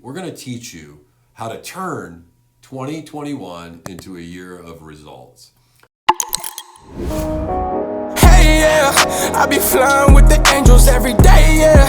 We're going to teach you how to turn 2021 into a year of results. Hey, yeah, I be flying with the angels every day, yeah.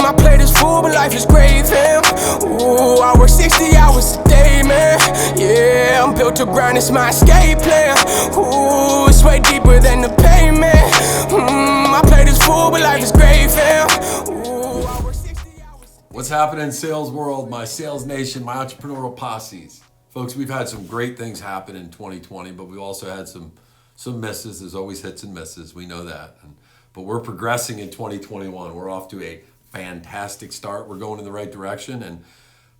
I play this fool, but life is great, fam. Ooh, I work 60 hours a day, man. Yeah, I'm built to grind, it's my escape plan. Ooh, it's way deeper than the payment. I play this fool, but life is great, fam. Ooh, I work 60 hours. What's happening in sales world, my sales nation, my entrepreneurial posses? Folks, we've had some great things happen in 2020, but we've also had some misses. There's always hits and misses. We know that. But we're progressing in 2021. We're off to a fantastic start. We're going in the right direction. And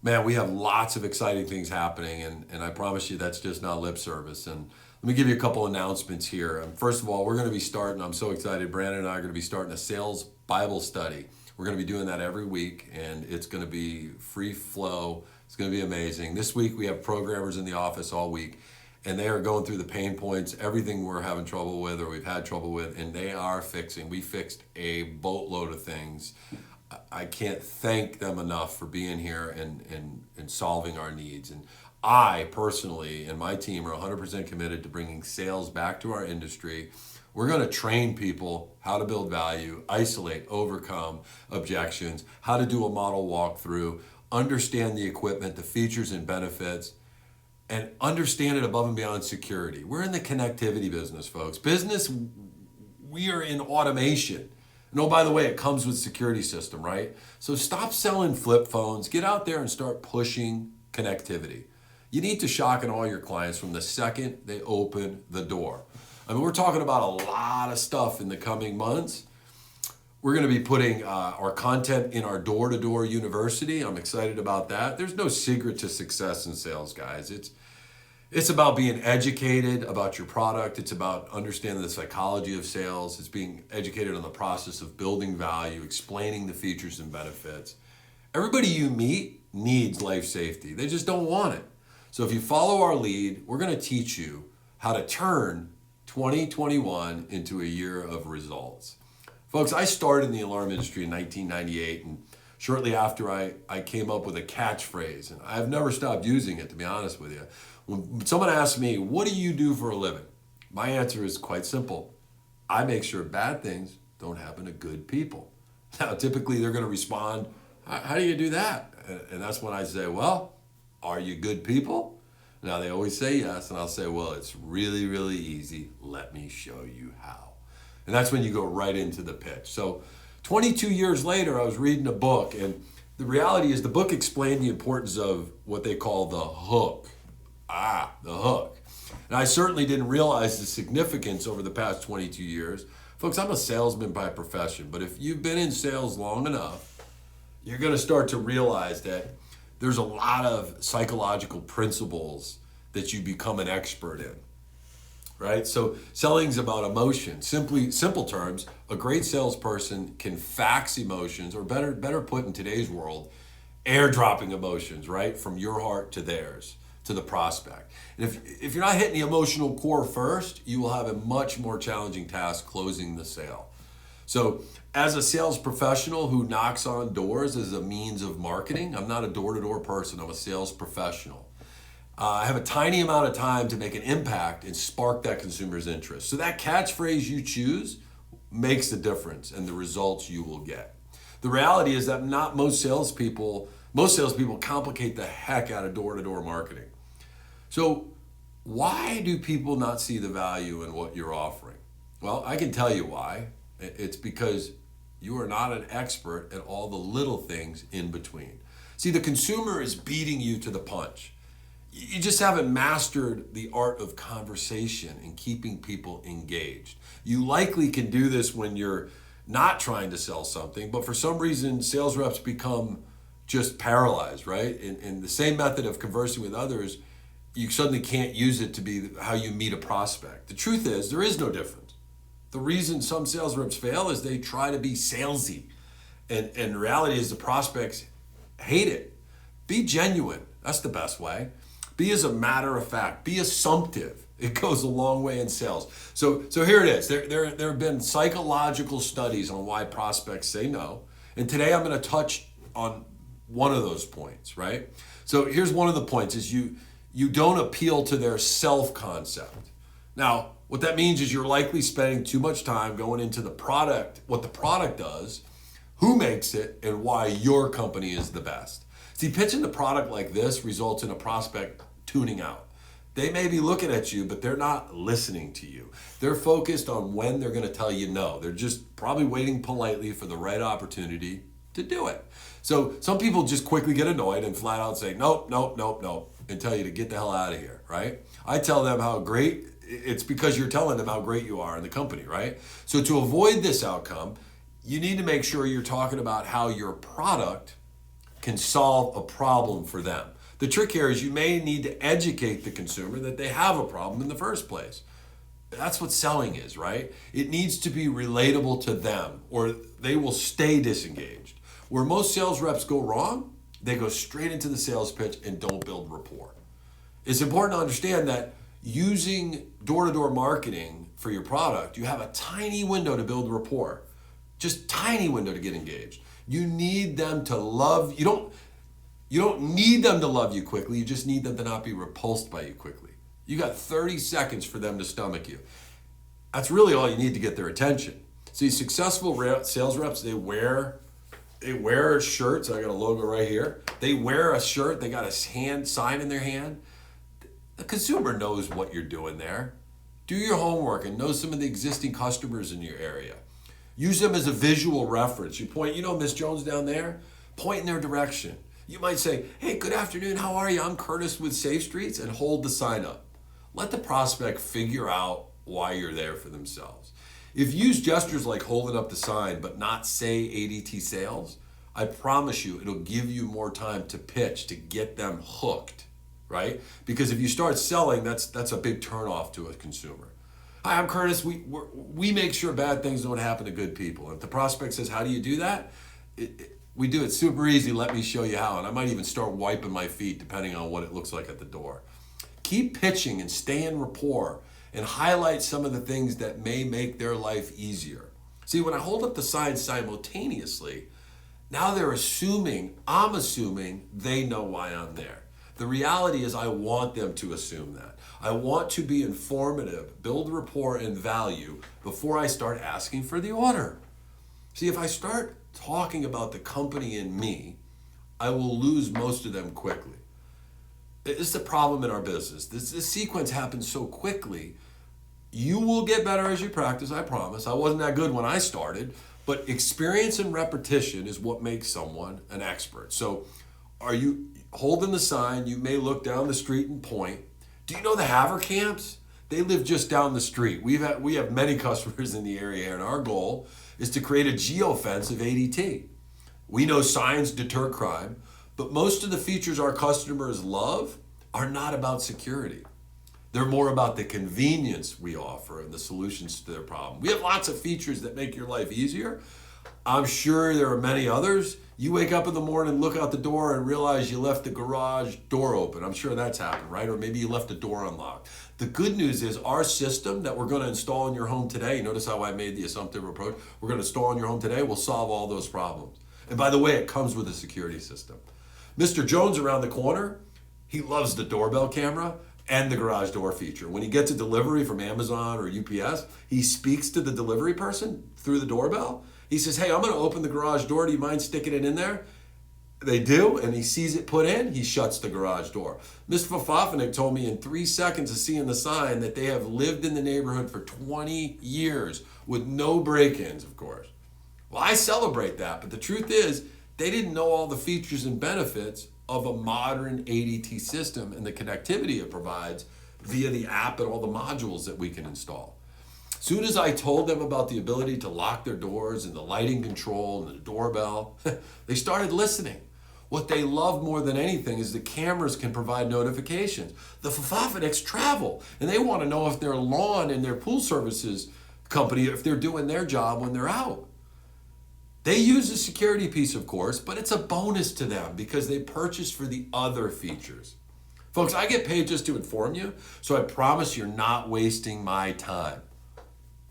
man, we have lots of exciting things happening. And I promise you that's just not lip service. And let me give you a couple announcements here. First of all, we're going to be starting, I'm so excited, Brandon and I are going to be starting a sales Bible study. We're going to be doing that every week, and it's going to be free flow. It's going to be amazing. This week, we have programmers in the office all week, and they are going through the pain points, everything we're having trouble with or we've had trouble with, and they are fixing. We fixed a boatload of things. I can't thank them enough for being here and solving our needs. And I personally and my team are 100% committed to bringing sales back to our industry. We're going to train people how to build value, isolate, overcome objections, how to do a model walkthrough, understand the equipment, the features and benefits, and understand it above and beyond security. We're in the connectivity business, folks. We are in automation. And oh, by the way, it comes with security system, right? So stop selling flip phones. Get out there and start pushing connectivity. You need to shock and awe your clients from the second they open the door. I mean, we're talking about a lot of stuff in the coming months. We're going to be putting our content in our door-to-door university. I'm excited about that. There's no secret to success in sales, guys. It's about being educated about your product. It's about understanding the psychology of sales. It's being educated on the process of building value, explaining the features and benefits. Everybody you meet needs life safety. They just don't want it. So if you follow our lead, we're going to teach you how to turn 2021 into a year of results. Folks, I started in the alarm industry in 1998, and shortly after I came up with a catchphrase, and I've never stopped using it, to be honest with you. When someone asks me, what do you do for a living? My answer is quite simple. I make sure bad things don't happen to good people. Now, typically they're going to respond, how do you do that? And that's when I say, well, are you good people? Now, they always say yes, and I'll say, well, it's really, really easy. Let me show you how. And that's when you go right into the pitch. So 22 years later, I was reading a book, and the reality is the book explained the importance of what they call the hook. The hook. And I certainly didn't realize the significance over the past 22 years. Folks, I'm a salesman by profession, but if you've been in sales long enough, you're going to start to realize that there's a lot of psychological principles that you become an expert in, right? So selling's about emotion. Simple terms, a great salesperson can fax emotions, or better put in today's world, airdropping emotions, right? From your heart to theirs, to the prospect. And if you're not hitting the emotional core first, you will have a much more challenging task closing the sale. So as a sales professional who knocks on doors as a means of marketing, I'm not a door-to-door person, I'm a sales professional. I have a tiny amount of time to make an impact and spark that consumer's interest. So that catchphrase you choose makes the difference in the results you will get. The reality is that most salespeople complicate the heck out of door-to-door marketing. So why do people not see the value in what you're offering? Well, I can tell you why. It's because you are not an expert at all the little things in between. See, the consumer is beating you to the punch. You just haven't mastered the art of conversation and keeping people engaged. You likely can do this when you're not trying to sell something, but for some reason, sales reps become just paralyzed, right? And the same method of conversing with others, you suddenly can't use it to be how you meet a prospect. The truth is, there is no difference. The reason some sales reps fail is they try to be salesy. And the reality is the prospects hate it. Be genuine. That's the best way. Be as a matter of fact. Be assumptive. It goes a long way in sales. So here it is. There have been psychological studies on why prospects say no. And today I'm going to touch on one of those points, right? So here's one of the points is you don't appeal to their self-concept. Now, what that means is you're likely spending too much time going into the product, what the product does, who makes it, and why your company is the best. See, pitching the product like this results in a prospect tuning out. They may be looking at you, but they're not listening to you. They're focused on when they're going to tell you no. They're just probably waiting politely for the right opportunity to do it. So some people just quickly get annoyed and flat out say, nope, nope, nope, nope, and tell you to get the hell out of here, right? I tell them how great, it's because you're telling them how great you are in the company, right? So to avoid this outcome, you need to make sure you're talking about how your product can solve a problem for them. The trick here is you may need to educate the consumer that they have a problem in the first place. That's what selling is, right? It needs to be relatable to them or they will stay disengaged. Where most sales reps go wrong, they go straight into the sales pitch and don't build rapport. It's important to understand that using door-to-door marketing for your product, you have a tiny window to build rapport. Just tiny window to get engaged. You need them to love, you don't need them to love you quickly, you just need them to not be repulsed by you quickly. You got 30 seconds for them to stomach you. That's really all you need to get their attention. See, successful sales reps, they wear shirts. I got a logo right here. They wear a shirt, they got a hand sign in their hand. The consumer knows what you're doing there. Do your homework and know some of the existing customers in your area. Use them as a visual reference. You point, Miss Jones down there? Point in their direction. You might say, hey, good afternoon, how are you? I'm Curtis with SafeStreets, and hold the sign up. Let the prospect figure out why you're there for themselves. If you use gestures like holding up the sign but not say ADT sales, I promise you it'll give you more time to pitch to get them hooked, right? Because if you start selling, that's a big turnoff to a consumer. Hi, I'm Curtis. We make sure bad things don't happen to good people. If the prospect says, how do you do that? We do it super easy. Let me show you how. And I might even start wiping my feet depending on what it looks like at the door. Keep pitching and stay in rapport and highlight some of the things that may make their life easier. See, when I hold up the sign simultaneously, now I'm assuming they know why I'm there. The reality is I want them to assume that. I want to be informative, build rapport and value before I start asking for the order. See, if I start talking about the company and me, I will lose most of them quickly. It's the problem in our business. This sequence happens so quickly. You will get better as you practice, I promise. I wasn't that good when I started, but experience and repetition is what makes someone an expert. So are you holding the sign? You may look down the street and point. Do you know the Haverkamps? They live just down the street. We have many customers in the area here, and our goal is to create a geofence of ADT. We know signs deter crime, but most of the features our customers love are not about security. They're more about the convenience we offer and the solutions to their problem. We have lots of features that make your life easier. I'm sure there are many others. You wake up in the morning, look out the door, and realize you left the garage door open. I'm sure that's happened, right? Or maybe you left the door unlocked. The good news is our system that we're going to install in your home today, notice how I made the assumptive approach, we're going to install in your home today, will solve all those problems. And by the way, it comes with a security system. Mr. Jones around the corner, he loves the doorbell camera and the garage door feature. When he gets a delivery from Amazon or UPS, he speaks to the delivery person through the doorbell. He says, hey, I'm going to open the garage door. Do you mind sticking it in there? They do, and he sees it put in, he shuts the garage door. Mr. Fafafnik told me in 3 seconds of seeing the sign that they have lived in the neighborhood for 20 years with no break-ins, of course. Well, I celebrate that, but the truth is they didn't know all the features and benefits of a modern ADT system and the connectivity it provides via the app and all the modules that we can install. Soon as I told them about the ability to lock their doors and the lighting control and the doorbell, they started listening. What they love more than anything is the cameras can provide notifications. The Fafafniks travel, and they want to know if their lawn and their pool services company, if they're doing their job when they're out. They use the security piece, of course, but it's a bonus to them because they purchased for the other features. Folks, I get paid just to inform you, so I promise you're not wasting my time.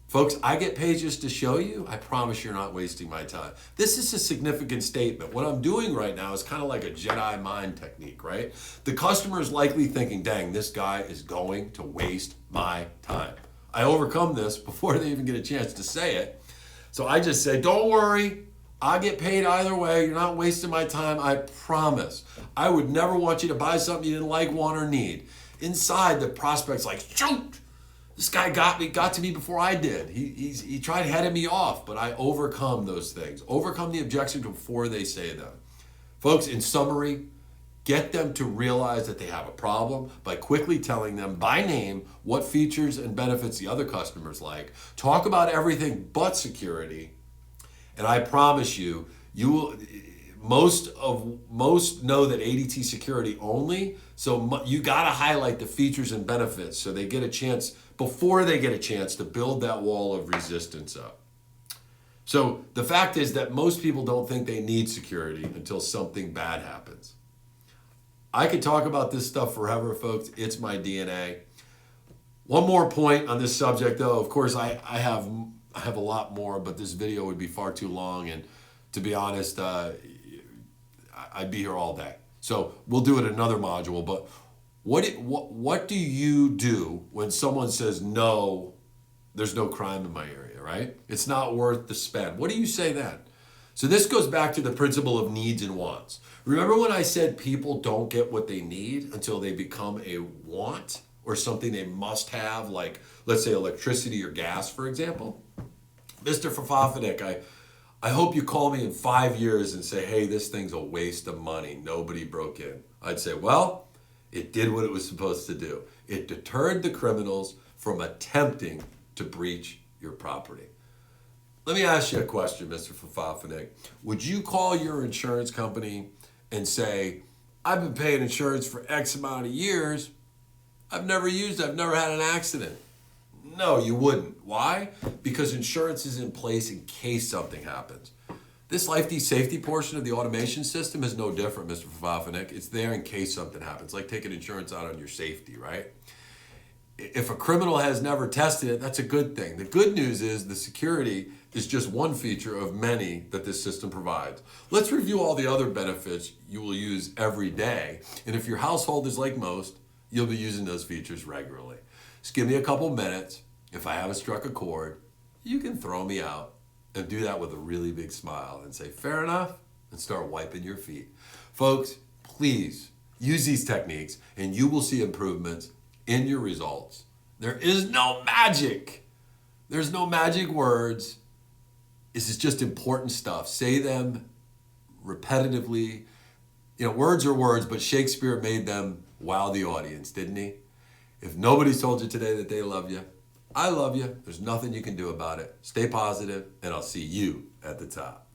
Folks, I get paid just to show you. I promise you're not wasting my time. This is a significant statement. What I'm doing right now is kind of like a Jedi mind technique, right? The customer is likely thinking, dang, this guy is going to waste my time. I overcome this before they even get a chance to say it. So I just say, don't worry. I get paid either way. You're not wasting my time. I promise. I would never want you to buy something you didn't like, want, or need. Inside, the prospect's like, shoot! This guy got to me before I did. He tried heading me off, but I overcome those things. Overcome the objections before they say them. Folks, in summary, get them to realize that they have a problem by quickly telling them by name what features and benefits the other customers like. Talk about everything but security. And I promise you, you will. Most know that ADT security only, so you got to highlight the features and benefits so they get a chance, before they get a chance to build that wall of resistance up. So the fact is that most people don't think they need security until something bad happens. I could talk about this stuff forever, folks. It's my DNA. One more point on this subject, though. Of course, I have a lot more, but this video would be far too long, and to be honest, I'd be here all day. So we'll do it another module. But what do you do when someone says, no, there's no crime in my area, right? It's not worth the spend. What do you say then? So this goes back to the principle of needs and wants. Remember when I said people don't get what they need until they become a want or something they must have, like, let's say, electricity or gas, for example? Mr. Fafafinick, I hope you call me in 5 years and say, hey, this thing's a waste of money. Nobody broke in. I'd say, well, it did what it was supposed to do. It deterred the criminals from attempting to breach your property. Let me ask you a question, Mr. Fafafinick. Would you call your insurance company and say, I've been paying insurance for X amount of years. I've never had an accident. No, you wouldn't. Why? Because insurance is in place in case something happens. This life safety portion of the automation system is no different, Mr. Fafafinick. It's there in case something happens, like taking insurance out on your safety, right? If a criminal has never tested it, that's a good thing. The good news is the security is just one feature of many that this system provides. Let's review all the other benefits you will use every day. And if your household is like most, you'll be using those features regularly. Just give me a couple minutes. If I haven't struck a chord, you can throw me out and do that with a really big smile and say, fair enough, and start wiping your feet. Folks, please use these techniques and you will see improvements in your results. There is no magic. There's no magic words. This is just important stuff. Say them repetitively. Words are words, but Shakespeare made them wow the audience, didn't he? If nobody's told you today that they love you, I love you. There's nothing you can do about it. Stay positive, and I'll see you at the top.